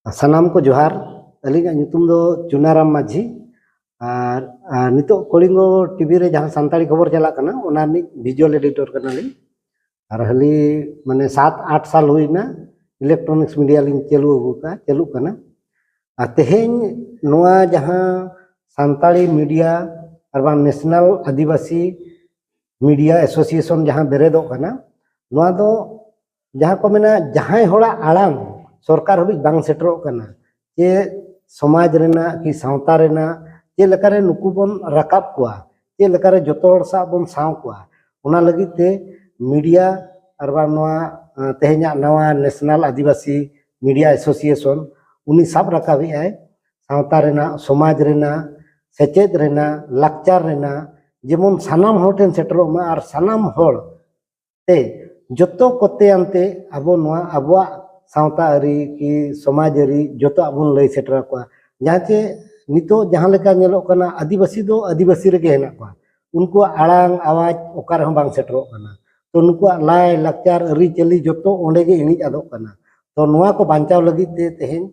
सानाम को जोहार अलिंगा ᱧᱩᱛᱩᱢ ᱫᱚ चुनाराम माझी और नितो कलिंगो टीवी रे जहां सानताड़ी खबर चला कना ओना नि विजुअल एडिटर कना लिंग और हली माने 7-8 साल हुईना इलेक्ट्रॉनिक्स मीडिया लिंग चलू कना तेहेñ नोआ जहां सानताड़ी मीडिया और नेशनल आदिवासी मीडिया एसोसिएशन जहां बेरेदो कना नोआ दो जहां को मेना जहां होड़ा आड़ांग सरकार हबी बांग सेटरो कना जे समाज रेना कि सावता रेना जे लेकारे नुकु बन रकाब कुआ जे लेकारे जतो हर सा बन साव कुआ ओना लगी ते मीडिया और नोआ तेहेñा नवा नेशनल आदिवासी मीडिया एसोसिएशन उनी सब रकाबी आय सावता रेना समाज रेना सेचेद रेना लाकचार रेना जेमन सानाम हर ठेन सेटरो मा और सानाम हर ते जतो कोते अंते अबो नोआ अबवा सावता अरी की समाज अरी जतो अबन लई सेटर को जहां चे नितो जहां लेका नेलो कना आदिवासी दो आदिवासी रे हेना को उनको आड़ांग आवाज ओकार हम बांग सेटरो कना तो उनको लाय लाकचार अरी चली जतो ओंडे गे इनिज आदो कना तो नोआ को बांचाव लगी ते तेहेñ